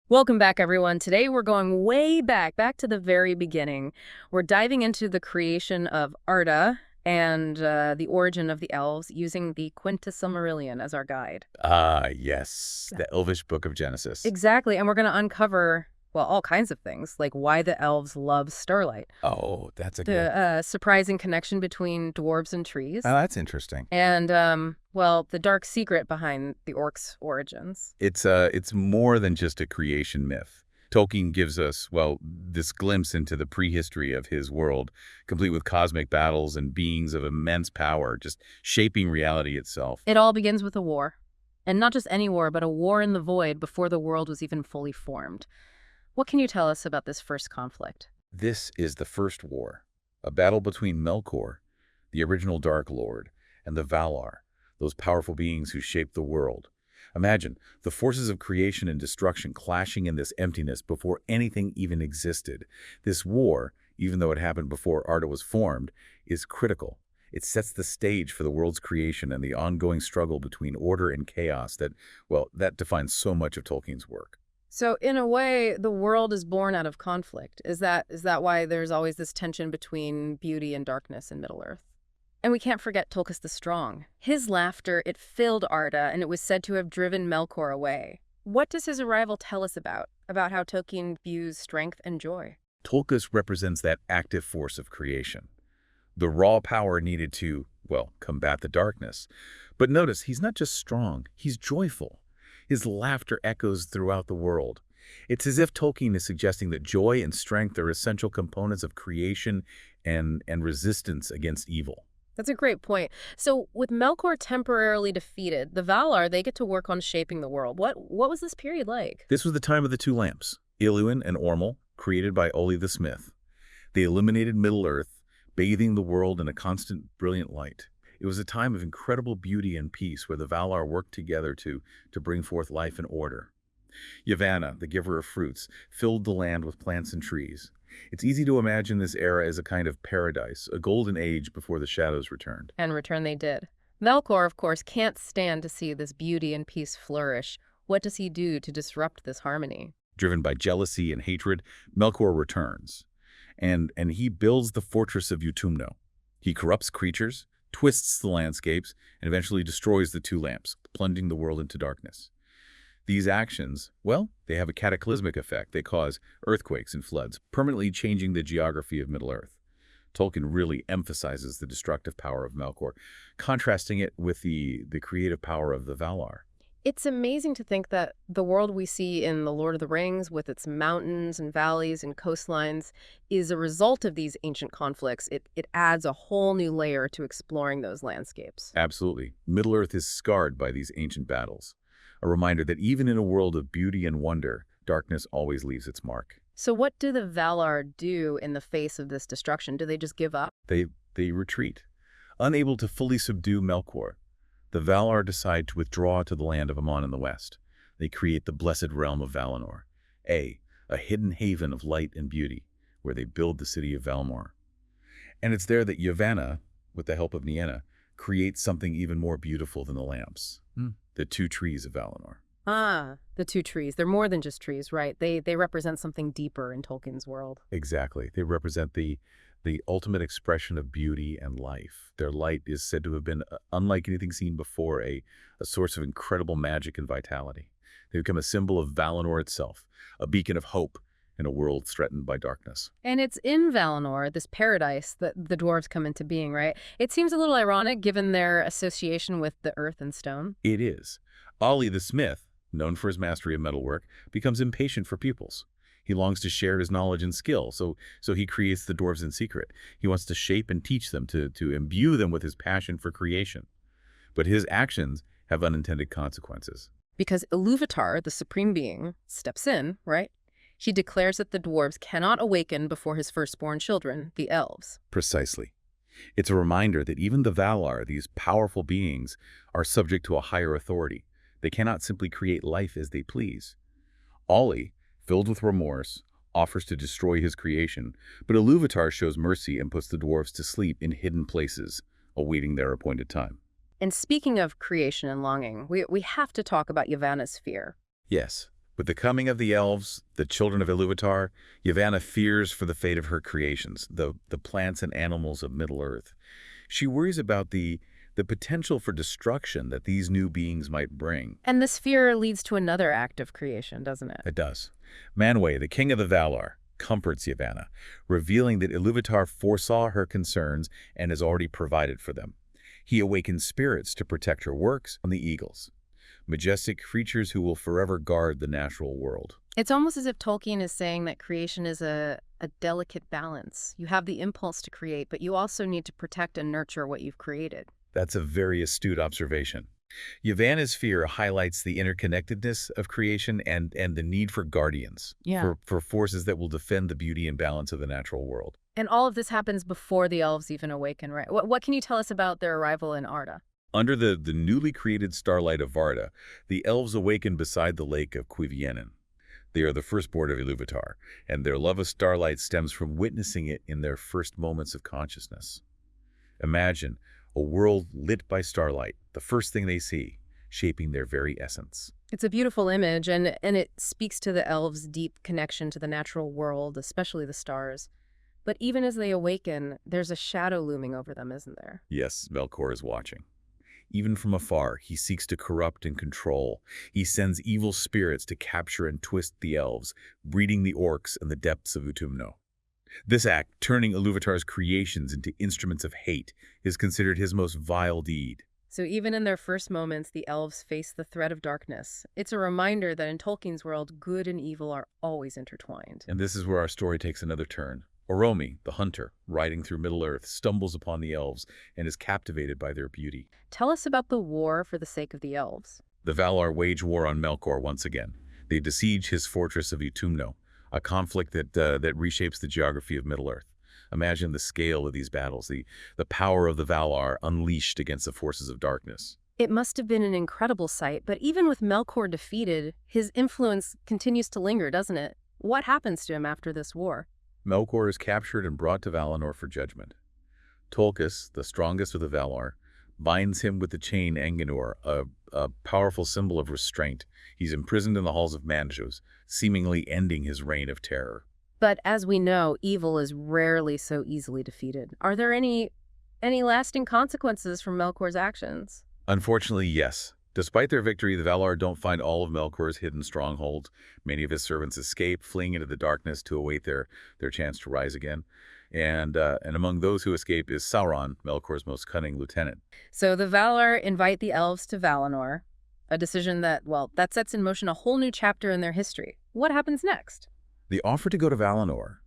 Welcome back, everyone. Today we're going way back to the very beginning. We're diving into the creation of Arda and the origin of the elves using the Quenta Silmarillion as our guide. Ah, yes, the Elvish book of Genesis. Exactly, and we're going to uncover, well, all kinds of things, like why the elves love starlight, Oh, that's a good. the surprising connection between dwarves and trees, Oh, that's interesting. and, well, the dark secret behind the orcs' origins. It's more than just a creation myth. Tolkien gives us, well, this glimpse into the prehistory of his world, complete with cosmic battles and beings of immense power, just shaping reality itself. It all begins with a war. And not just any war, but a war in the void before the world was even fully formed. What can you tell us about this first conflict? This is the first war, a battle between Melkor, the original Dark Lord, and the Valar, those powerful beings who shaped the world. Imagine the forces of creation and destruction clashing in this emptiness before anything even existed. This war, even though it happened before Arda was formed, is critical. It sets the stage for the world's creation and the ongoing struggle between order and chaos that, well, that defines so much of Tolkien's work. So in a way, the world is born out of conflict. Is that why there's always this tension between beauty and darkness in Middle-earth? And we can't forget Tulkas the Strong. His laughter, it filled Arda, and it was said to have driven Melkor away. What does his arrival tell us about how Tolkien views strength and joy? Tulkas represents that active force of creation, the raw power needed to, well, combat the darkness. But notice, he's not just strong, he's joyful. His laughter echoes throughout the world. It's as if Tolkien is suggesting that joy and strength are essential components of creation and resistance against evil. That's a great point. So with Melkor temporarily defeated, the Valar, they get to work on shaping the world. What was this period like? This was the time of the two lamps, Iluin and Ormel, created by Oli the Smith. They illuminated Middle-earth, bathing the world in a constant, brilliant light. It was a time of incredible beauty and peace where the Valar worked together to bring forth life and order. Yavanna, the giver of fruits, filled the land with plants and trees. It's easy to imagine this era as a kind of paradise, a golden age before the shadows returned. And return they did. Melkor, of course, can't stand to see this beauty and peace flourish. What does he do to disrupt this harmony? Driven by jealousy and hatred, Melkor returns. And he builds the fortress of Utumno. He corrupts creatures, twists the landscapes, and eventually destroys the two lamps, plunging the world into darkness. These actions, well, they have a cataclysmic effect. They cause earthquakes and floods, permanently changing the geography of Middle-earth. Tolkien really emphasizes the destructive power of Melkor, contrasting it with the creative power of the Valar. It's amazing to think that the world we see in The Lord of the Rings, with its mountains and valleys and coastlines, is a result of these ancient conflicts. It adds a whole new layer to exploring those landscapes. Absolutely. Middle-earth is scarred by these ancient battles. A reminder that even in a world of beauty and wonder, darkness always leaves its mark. So what do the Valar do in the face of this destruction? Do they just give up? They retreat. Unable to fully subdue Melkor, the Valar decide to withdraw to the land of Aman in the west. They create the blessed realm of Valinor, a hidden haven of light and beauty, where they build the city of Valmor. And it's there that Yavanna, with the help of Nienna, creates something even more beautiful than the lamps. The two trees of Valinor. Ah, the two trees. They're more than just trees, right? They represent something deeper in Tolkien's world. Exactly. They represent the ultimate expression of beauty and life. Their light is said to have been, unlike anything seen before, a source of incredible magic and vitality. They become a symbol of Valinor itself, a beacon of hope in a world threatened by darkness. And it's in Valinor, this paradise, that the dwarves come into being, right? It seems a little ironic given their association with the earth and stone. It is. Oli the Smith, known for his mastery of metalwork, becomes impatient for pupils. He longs to share his knowledge and skill, so he creates the dwarves in secret. He wants to shape and teach them, to imbue them with his passion for creation. But his actions have unintended consequences. Because Iluvatar, the supreme being, steps in, right? He declares that the dwarves cannot awaken before his firstborn children, the elves. Precisely. It's a reminder that even the Valar, these powerful beings, are subject to a higher authority. They cannot simply create life as they please. Oli, filled with remorse, offers to destroy his creation, but Iluvatar shows mercy and puts the dwarves to sleep in hidden places, awaiting their appointed time. And speaking of creation and longing, we have to talk about Yavanna's fear. Yes, with the coming of the elves, the children of Iluvatar, Yavanna fears for the fate of her creations, the plants and animals of Middle-earth. She worries about the potential for destruction that these new beings might bring. And this fear leads to another act of creation, doesn't it? It does. Manwë, the king of the Valar, comforts Yavanna, revealing that Iluvatar foresaw her concerns and has already provided for them. He awakens spirits to protect her works on the eagles, majestic creatures who will forever guard the natural world. It's almost as if Tolkien is saying that creation is a delicate balance. You have the impulse to create, but you also need to protect and nurture what you've created. That's a very astute observation. Yavanna's fear highlights the interconnectedness of creation and the need for guardians, for forces that will defend the beauty and balance of the natural world. And all of this happens before the elves even awaken, right? What can you tell us about their arrival in Arda? Under the newly created starlight of Varda, the elves awaken beside the lake of Cuiviénen. They are the firstborn of Iluvatar, and their love of starlight stems from witnessing it in their first moments of consciousness. Imagine a world lit by starlight, the first thing they see, shaping their very essence. It's a beautiful image, and it speaks to the elves' deep connection to the natural world, especially the stars. But even as they awaken, there's a shadow looming over them, isn't there? Yes, Melkor is watching. Even from afar, he seeks to corrupt and control. He sends evil spirits to capture and twist the elves, breeding the orcs in the depths of Utumno. This act, turning Iluvatar's creations into instruments of hate, is considered his most vile deed. So even in their first moments, the elves face the threat of darkness. It's a reminder that in Tolkien's world, good and evil are always intertwined. And this is where our story takes another turn. Oromi, the hunter, riding through Middle-earth, stumbles upon the elves and is captivated by their beauty. Tell us about the war for the sake of the elves. The Valar wage war on Melkor once again. They besiege his fortress of Utumno, a conflict that reshapes the geography of Middle-earth. Imagine the scale of these battles, the power of the Valar unleashed against the forces of darkness. It must have been an incredible sight, but even with Melkor defeated, his influence continues to linger, doesn't it? What happens to him after this war? Melkor is captured and brought to Valinor for judgment. Tolkis, the strongest of the Valar, binds him with the chain Enginur, a powerful symbol of restraint. He's imprisoned in the halls of Manjos, seemingly ending his reign of terror. But as we know, evil is rarely so easily defeated. Are there any lasting consequences from Melkor's actions? Unfortunately, yes. Despite their victory, the Valar don't find all of Melkor's hidden strongholds. Many of his servants escape, fleeing into the darkness to await their chance to rise again. And among those who escape is Sauron, Melkor's most cunning lieutenant. So the Valar invite the elves to Valinor, a decision that sets in motion a whole new chapter in their history. What happens next? The offer to go to Valinor,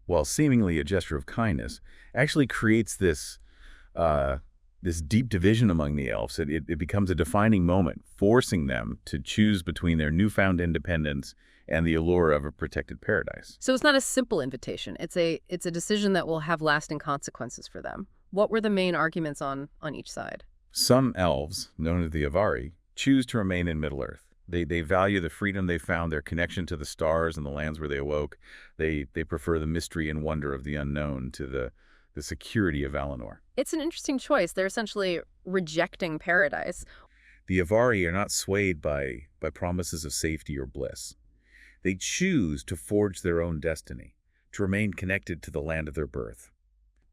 while seemingly a gesture of kindness, actually creates this deep division among the elves. It becomes a defining moment, forcing them to choose between their newfound independence and the allure of a protected paradise. So it's not a simple invitation. It's a decision that will have lasting consequences for them. What were the main arguments on each side? Some elves, known as the Avari, choose to remain in Middle-earth. They value the freedom they found, their connection to the stars and the lands where they awoke. They prefer the mystery and wonder of the unknown to the security of Valinor. It's an interesting choice. They're essentially rejecting paradise. The Avari are not swayed by promises of safety or bliss. They choose to forge their own destiny, to remain connected to the land of their birth.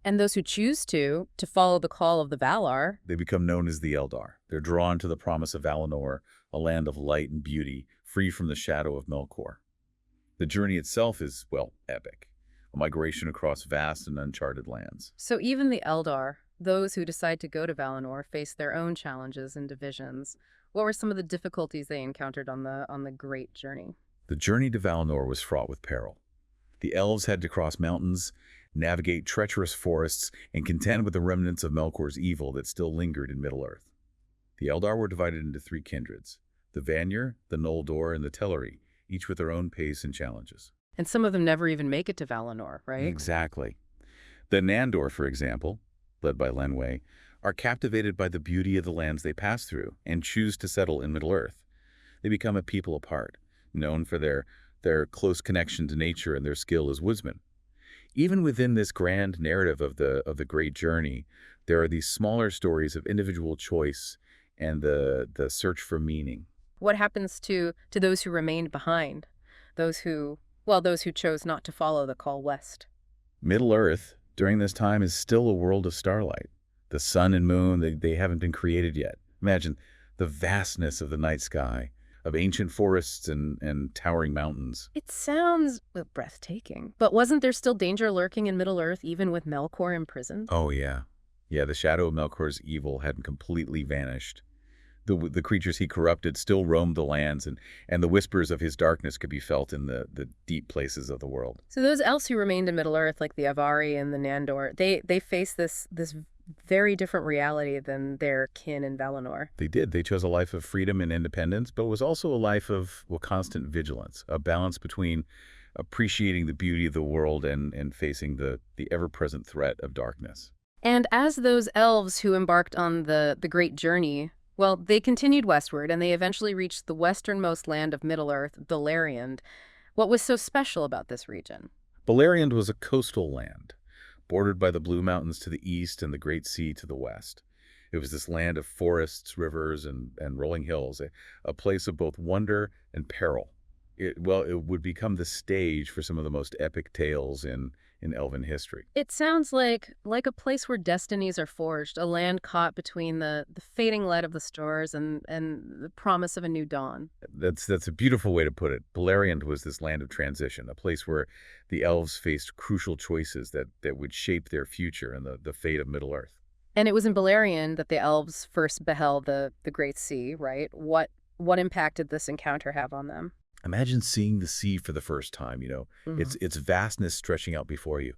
And those who choose to follow the call of the Valar, They become known as the Eldar. They're drawn to the promise of Valinor, a land of light and beauty, free from the shadow of Melkor. The journey itself is, epic. A migration across vast and uncharted lands. So even the Eldar, those who decide to go to Valinor, face their own challenges and divisions. What were some of the difficulties they encountered on the great journey? The journey to Valinor was fraught with peril. The elves had to cross mountains, navigate treacherous forests, and contend with the remnants of Melkor's evil that still lingered in Middle-earth. The Eldar were divided into three kindreds: the Vanir, the Noldor, and the Teleri, each with their own pace and challenges. And some of them never even make it to Valinor, right? Exactly. The Nandor, for example, led by Lenwë, are captivated by the beauty of the lands they pass through and choose to settle in Middle-earth. They become a people apart, known for their close connection to nature and their skill as woodsmen. Even within this grand narrative of the great journey, There are these smaller stories of individual choice and the search for meaning. What happens to those who remained behind? Those who, well, those who chose not to follow the call west. Middle-earth, during this time, is still a world of starlight. The sun and moon, they haven't been created yet. Imagine the vastness of the night sky, of ancient forests and towering mountains. It sounds, well, breathtaking. But wasn't there still danger lurking in Middle-earth even with Melkor imprisoned? Oh, yeah. Yeah, the shadow of Melkor's evil hadn't completely vanished. The creatures he corrupted still roamed the lands, and the whispers of his darkness could be felt in the deep places of the world. So those elves who remained in Middle-earth, like the Avari and the Nandor, they face this very different reality than their kin in Valinor. They did. They chose a life of freedom and independence, but it was also a life of, well, constant vigilance, a balance between appreciating the beauty of the world and facing the ever-present threat of darkness. And as those elves who embarked on the great journey, well, they continued westward, and they eventually reached the westernmost land of Middle-earth, Beleriand. What was so special about this region? Beleriand was a coastal land, bordered by the Blue Mountains to the east and the Great Sea to the west. It was this land of forests, rivers, and rolling hills, a place of both wonder and peril. It would become the stage for some of the most epic tales in Elven history. It sounds like a place where destinies are forged, a land caught between the fading light of the stars and the promise of a new dawn. That's a beautiful way to put it. Beleriand was this land of transition, a place where the elves faced crucial choices that would shape their future and the fate of Middle-earth. And it was in Beleriand that the elves first beheld the Great Sea, right? What impact did this encounter have on them? Imagine seeing the sea for the first time, Mhm. its vastness stretching out before you.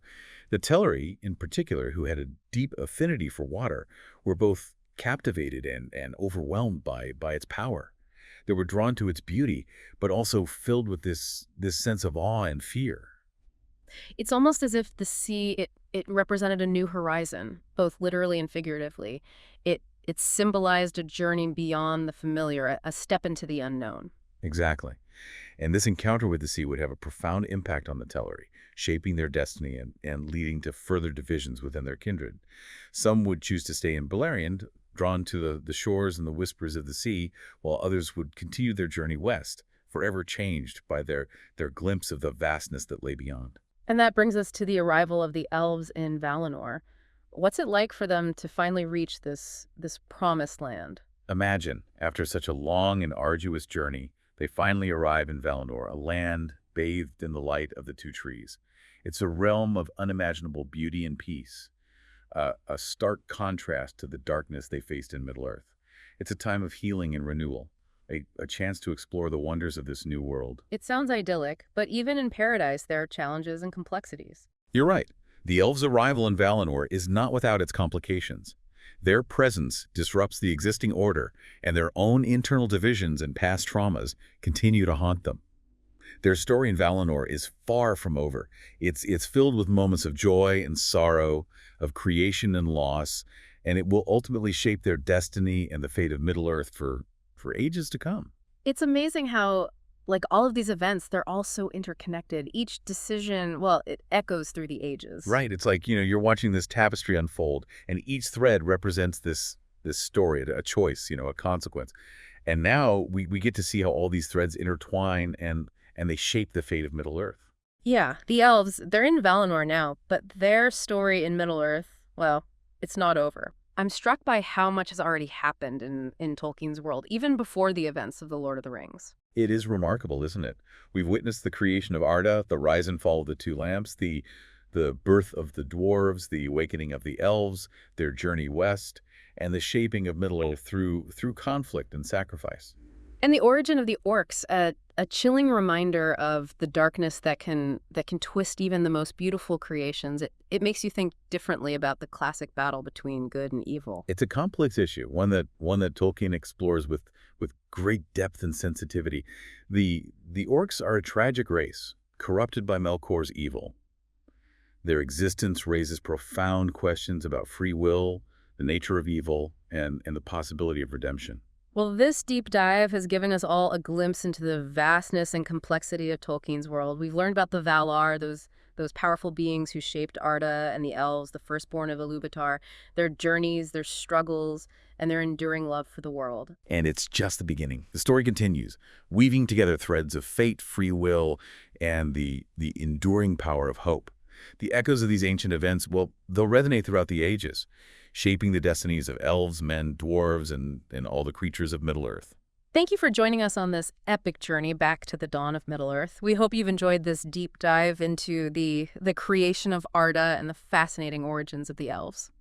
The Teleri, in particular, who had a deep affinity for water, were both captivated and overwhelmed by its power. They were drawn to its beauty, but also filled with this sense of awe and fear. It's almost as if the sea it represented a new horizon, both literally and figuratively. It symbolized a journey beyond the familiar, a step into the unknown. Exactly. And this encounter with the sea would have a profound impact on the Teleri, shaping their destiny and leading to further divisions within their kindred. Some would choose to stay in Beleriand, drawn to the shores and the whispers of the sea, while others would continue their journey west, forever changed by their glimpse of the vastness that lay beyond. And that brings us to the arrival of the elves in Valinor. What's it like for them to finally reach this promised land? Imagine, after such a long and arduous journey, they finally arrive in Valinor, a land bathed in the light of the two trees. It's a realm of unimaginable beauty and peace, a stark contrast to the darkness they faced in Middle-earth. It's a time of healing and renewal, a chance to explore the wonders of this new world. It sounds idyllic, but even in paradise there are challenges and complexities. You're right. The elves' arrival in Valinor is not without its complications. Their presence disrupts the existing order, and their own internal divisions and past traumas continue to haunt them. Their story in Valinor is far from over. It's filled with moments of joy and sorrow, of creation and loss, and it will ultimately shape their destiny and the fate of Middle-earth for ages to come. It's amazing how, like all of these events, they're all so interconnected. Each decision, well, it echoes through the ages. Right. It's like, you're watching this tapestry unfold, and each thread represents this story, a choice, a consequence. And now we get to see how all these threads intertwine and they shape the fate of Middle-earth. Yeah, the elves, they're in Valinor now, but their story in Middle-earth, well, it's not over. I'm struck by how much has already happened in Tolkien's world, even before the events of The Lord of the Rings. It is remarkable, isn't it? We've witnessed the creation of Arda, the rise and fall of the two lamps, the birth of the dwarves, the awakening of the elves, their journey west, and the shaping of Middle-earth through conflict and sacrifice. And the origin of the orcs, a chilling reminder of the darkness that can twist even the most beautiful creations. It makes you think differently about the classic battle between good and evil. It's a complex issue, one that Tolkien explores with great depth and sensitivity. The orcs are a tragic race, corrupted by Melkor's evil. Their existence raises profound questions about free will, the nature of evil, and the possibility of redemption. Well, this deep dive has given us all a glimpse into the vastness and complexity of Tolkien's world. We've learned about the Valar, those powerful beings who shaped Arda and the Elves, the firstborn of Iluvatar, their journeys, their struggles, and their enduring love for the world. And it's just the beginning. The story continues, weaving together threads of fate, free will, and the enduring power of hope. The echoes of these ancient events, well, they'll resonate throughout the ages, shaping the destinies of elves, men, dwarves, and all the creatures of Middle-earth. Thank you for joining us on this epic journey back to the dawn of Middle-earth. We hope you've enjoyed this deep dive into the creation of Arda and the fascinating origins of the elves.